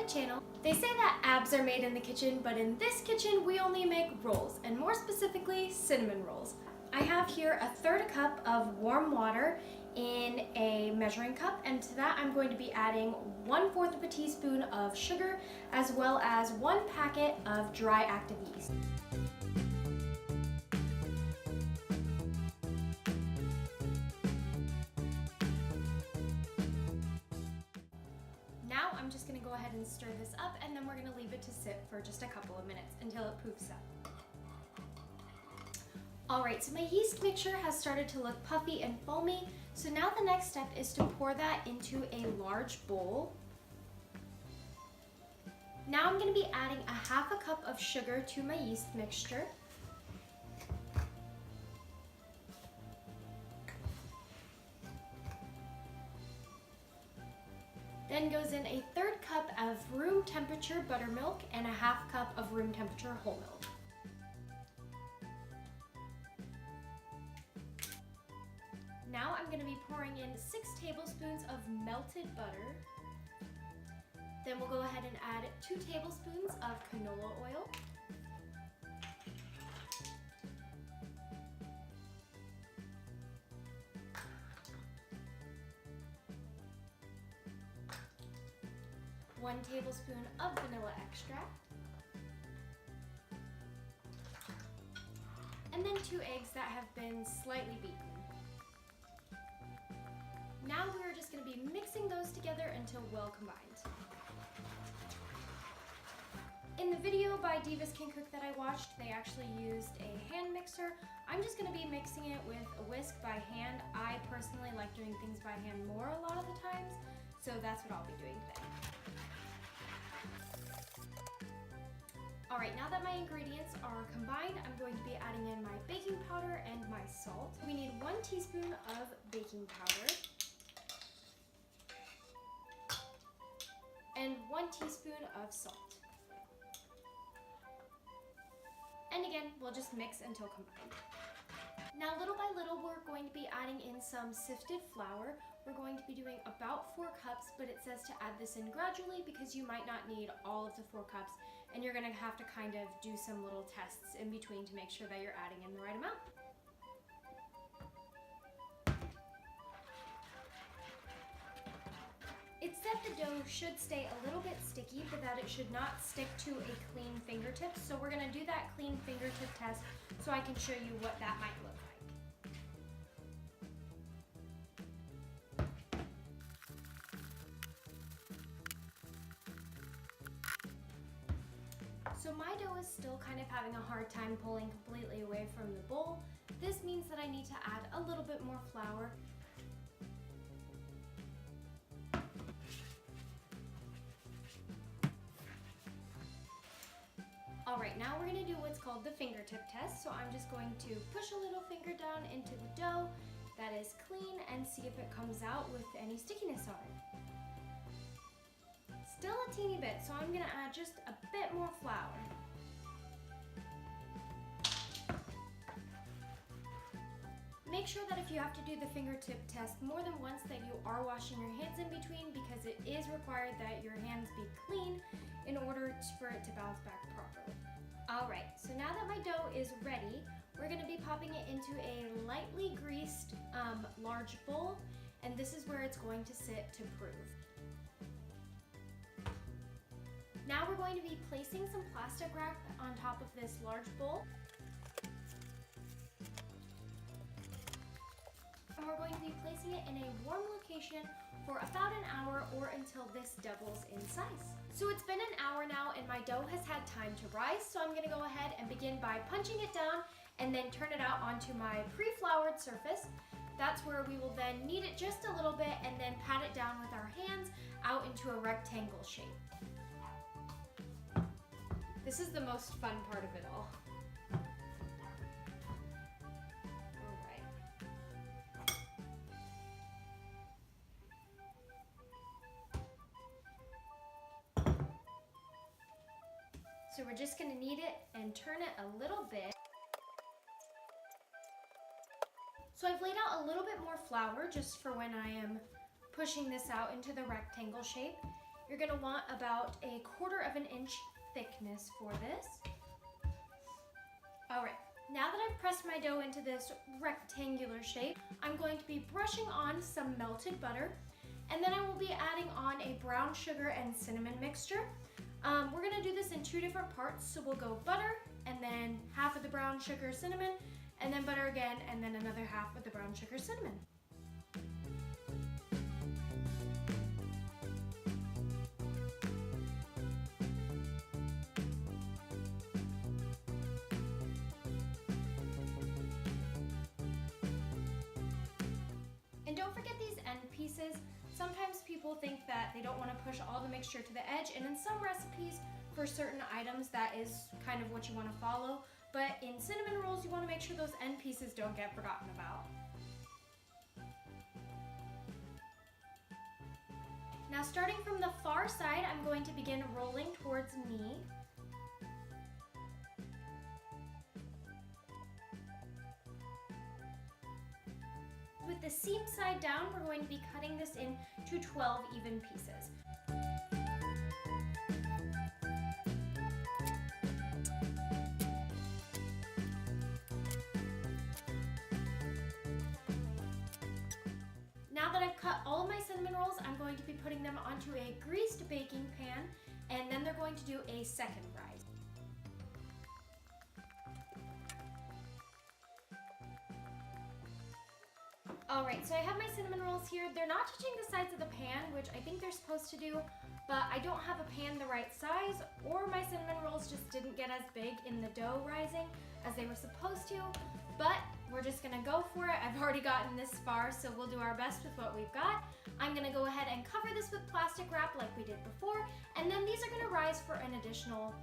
channel. They say that abs are made in the kitchen, but in this kitchen we only make rolls, and more specifically cinnamon rolls. I have here 1/3 cup of warm water in a measuring cup, and to that I'm going to be adding 1/4 of a teaspoon of sugar as well as 1 packet of dry active yeast. Now I'm just going to go ahead and stir this up, and then we're going to leave it to sit for just a couple of minutes until it poofs up. Alright, so my yeast mixture has started to look puffy and foamy, so now the next step is to pour that into a large bowl. Now I'm going to be adding 1/2 cup of sugar to my yeast mixture. Then goes in 1/3 cup of room temperature buttermilk and 1/2 cup of room temperature whole milk. Now I'm going to be pouring in 6 tablespoons of melted butter. Then we'll go ahead and add 2 tablespoons of canola oil. One tablespoon of vanilla extract. And then 2 eggs that have been slightly beaten. Now we're just going to be mixing those together until well combined. In the video by Divas Can Cook that I watched, they actually used a hand mixer. I'm just going to be mixing it with a whisk by hand. I personally like doing things by hand more a lot of the times, so that's what I'll be doing today. Alright, now that my ingredients are combined, I'm going to be adding in my baking powder and my salt. We need 1 teaspoon of baking powder and 1 teaspoon of salt. And again, we'll just mix until combined. Now little by little we're going to be adding in some sifted flour. We're going to be doing about 4 cups, but it says to add this in gradually because you might not need all of the 4 cups, and you're going to have to kind of do some little tests in between to make sure that you're adding in the right amount. It said the dough should stay a little bit sticky, but that it should not stick to a clean fingertip. So we're going to do that clean fingertip test so I can show you what that might look like. So my dough is still kind of having a hard time pulling completely away from the bowl. This means that I need to add a little bit more flour. Alright, now we're going to do what's called the fingertip test. So I'm just going to push a little finger down into the dough that is clean and see if it comes out with any stickiness on it. Still a teeny bit, so I'm going to add just a bit more flour. Make sure that if you have to do the fingertip test more than once that you are washing your hands in between, because it is required that your hands be clean in order for it to bounce back properly. Alright, so now that my dough is ready, we're going to be popping it into a lightly greased large bowl, and this is where it's going to sit to prove. Now we're going to be placing some plastic wrap on top of this large bowl. And we're going to be placing it in a warm location for about an hour or until this doubles in size. So it's been an hour now and my dough has had time to rise, so I'm going to go ahead and begin by punching it down and then turn it out onto my pre-floured surface. That's where we will then knead it just a little bit and then pat it down with our hands out into a rectangle shape. This is the most fun part of it all. So we're just going to knead it and turn it a little bit. So I've laid out a little bit more flour just for when I am pushing this out into the rectangle shape. You're gonna want about 1/4 of an inch thickness for this. All right, now that I've pressed my dough into this rectangular shape, I'm going to be brushing on some melted butter, and then I will be adding on a brown sugar and cinnamon mixture. We're gonna do this in 2 different parts, so we'll go butter, and then half of the brown sugar, cinnamon, and then butter again, and then another half of the brown sugar, cinnamon. And don't forget these end pieces. Sometimes people think that they don't want to push all the mixture to the edge, and in some recipes for certain items that is kind of what you want to follow, but in cinnamon rolls you want to make sure those end pieces don't get forgotten about. Now starting from the far side, I'm going to begin rolling towards me. With the seam side down, we're going to be cutting this into 12 even pieces. Now that I've cut all of my cinnamon rolls, I'm going to be putting them onto a greased baking pan, and then they're going to do a second rise. Alright, so I have my cinnamon rolls here. They're not touching the sides of the pan, which I think they're supposed to do, but I don't have a pan the right size, or my cinnamon rolls just didn't get as big in the dough rising as they were supposed to, but we're just gonna go for it. I've already gotten this far, so we'll do our best with what we've got. I'm gonna go ahead and cover this with plastic wrap like we did before, and then these are gonna rise for an additional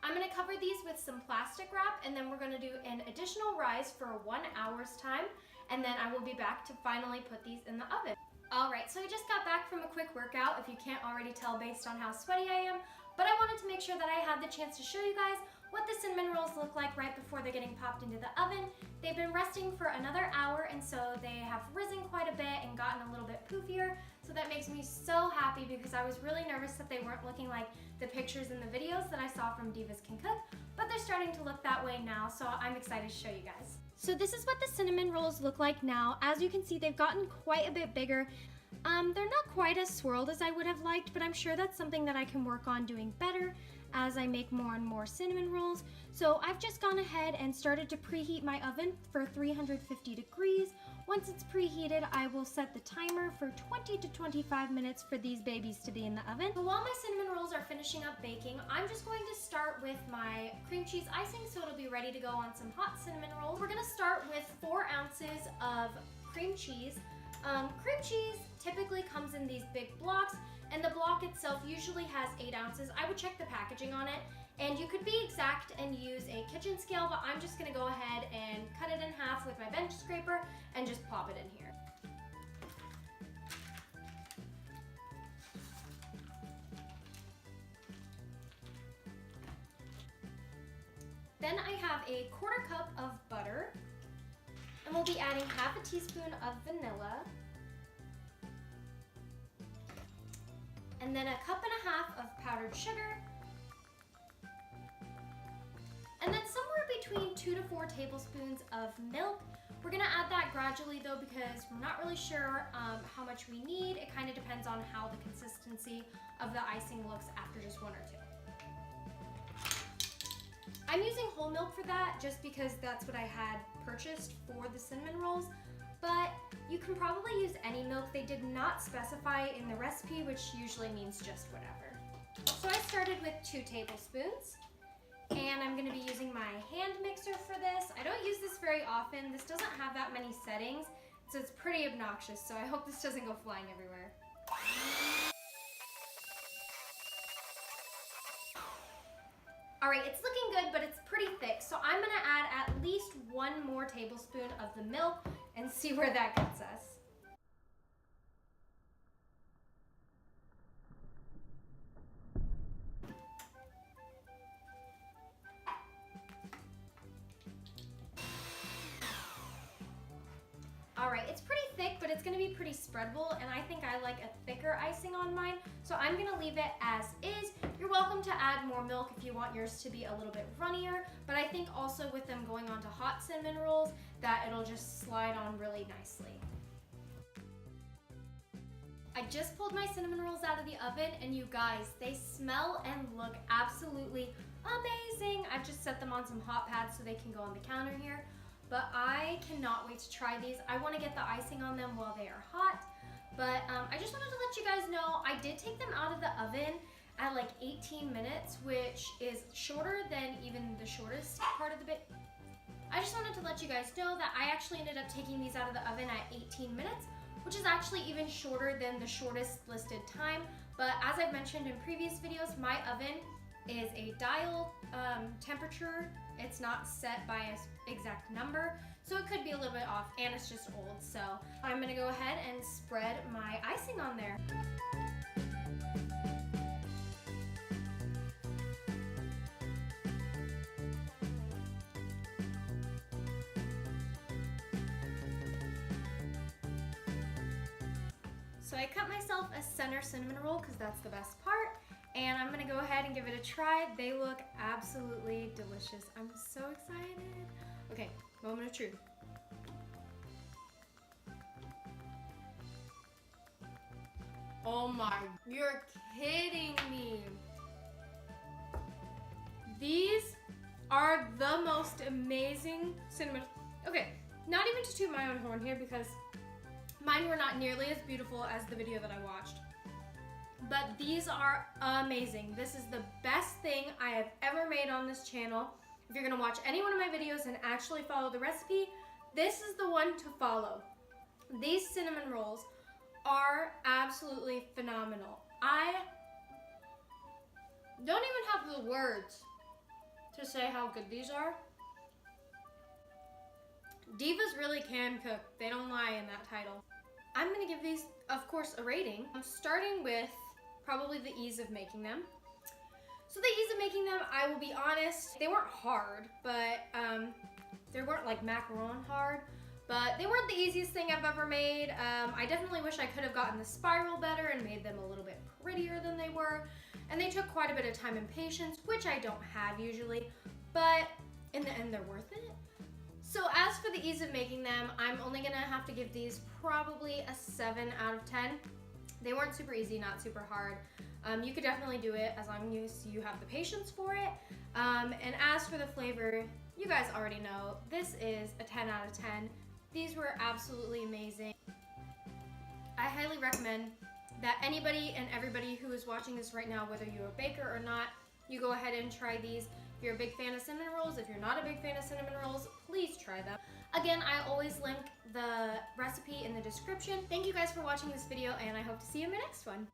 I'm going to cover these with some plastic wrap, and then we're going to do an additional rise for 1 hour's time, and then I will be back to finally put these in the oven. Alright, so I just got back from a quick workout, if you can't already tell based on how sweaty I am, but I wanted to make sure that I had the chance to show you guys what the cinnamon rolls look like right before they're getting popped into the oven. They've been resting for another hour, and so they have risen quite a bit and gotten a little bit poofier, so that makes me so happy because I was really nervous that they weren't looking like the pictures in the videos that I saw from Divas Can Cook, but they're starting to look that way now, so I'm excited to show you guys. So this is what the cinnamon rolls look like now. As you can see, they've gotten quite a bit bigger. They're not quite as swirled as I would have liked, but I'm sure that's something that I can work on doing better as I make more and more cinnamon rolls. So I've just gone ahead and started to preheat my oven for 350 degrees. Once it's preheated, I will set the timer for 20 to 25 minutes for these babies to be in the oven. But while my cinnamon rolls are finishing up baking, I'm just going to start with my cream cheese icing so it'll be ready to go on some hot cinnamon rolls. We're gonna start with 4 ounces of cream cheese. Cream cheese typically comes in these big blocks, and the block itself usually has 8 ounces. I would check the packaging on it, and you could be exact and use a kitchen scale, but I'm just gonna go ahead and cut it in half with my bench scraper and just pop it in here. Then I have a 1/4 cup of butter, and we'll be adding half a teaspoon of vanilla, and then 1.5 cups of powdered sugar, and then somewhere between 2 to 4 tablespoons of milk. We're gonna add that gradually though because we're not really sure how much we need. It kind of depends on how the consistency of the icing looks after just 1 or 2. I'm using whole milk for that just because that's what I had purchased for the cinnamon rolls, but you can probably use any milk. They did not specify in the recipe, which usually means just whatever. So I started with 2 tablespoons, and I'm gonna be using my hand mixer for this. I don't use this very often. This doesn't have that many settings, so it's pretty obnoxious, so I hope this doesn't go flying everywhere. All right, it's looking good, but it's pretty thick, so I'm gonna add at least 1 more tablespoon of the milk and see where that gets us. but it's gonna be pretty spreadable, and I think I like a thicker icing on mine, so I'm gonna leave it as is. You're welcome to add more milk if you want yours to be a little bit runnier, but I think also with them going onto hot cinnamon rolls, that it'll just slide on really nicely. I just pulled my cinnamon rolls out of the oven, and you guys, they smell and look absolutely amazing. I've just set them on some hot pads so they can go on the counter here, but I cannot wait to try these. I want to get the icing on them while they are hot, but I just wanted to let you guys know I did take them out of the oven at like 18 minutes, which is shorter than even the shortest part of the bit. I just wanted to let you guys know that I actually ended up taking these out of the oven at 18 minutes, which is actually even shorter than the shortest listed time. But as I've mentioned in previous videos, my oven is a dial temperature. It's not set by an exact number, so it could be a little bit off, and it's just old. So I'm gonna go ahead and spread my icing on there. So I cut myself a center cinnamon roll because that's the best part, and I'm gonna go ahead and give it a try. They look absolutely delicious. I'm so excited. Okay, moment of truth. Oh my, you're kidding me. These are the most amazing cinnamon. Okay, not even to toot my own horn here because mine were not nearly as beautiful as the video that I watched, but these are amazing. This is the best thing I have ever made on this channel. If you're gonna watch any one of my videos and actually follow the recipe, this is the one to follow. These cinnamon rolls are absolutely phenomenal. I don't even have the words to say how good these are. Divas really can cook. They don't lie in that title. I'm gonna give these, of course, a rating. I'm starting with probably the ease of making them. So the ease of making them, I will be honest, they weren't hard, but they weren't like macaron hard, but they weren't the easiest thing I've ever made. I definitely wish I could have gotten the spiral better and made them a little bit prettier than they were. And they took quite a bit of time and patience, which I don't have usually, but in the end, they're worth it. So as for the ease of making them, I'm only gonna have to give these probably a 7 out of 10. They weren't super easy, not super hard. You could definitely do it as long as you have the patience for it. And as for the flavor, you guys already know, this is a 10 out of 10. These were absolutely amazing. I highly recommend that anybody and everybody who is watching this right now, whether you're a baker or not, you go ahead and try these. If you're a big fan of cinnamon rolls, if you're not a big fan of cinnamon rolls, please try them. Again, I always link the recipe in the description. Thank you guys for watching this video, and I hope to see you in my next one.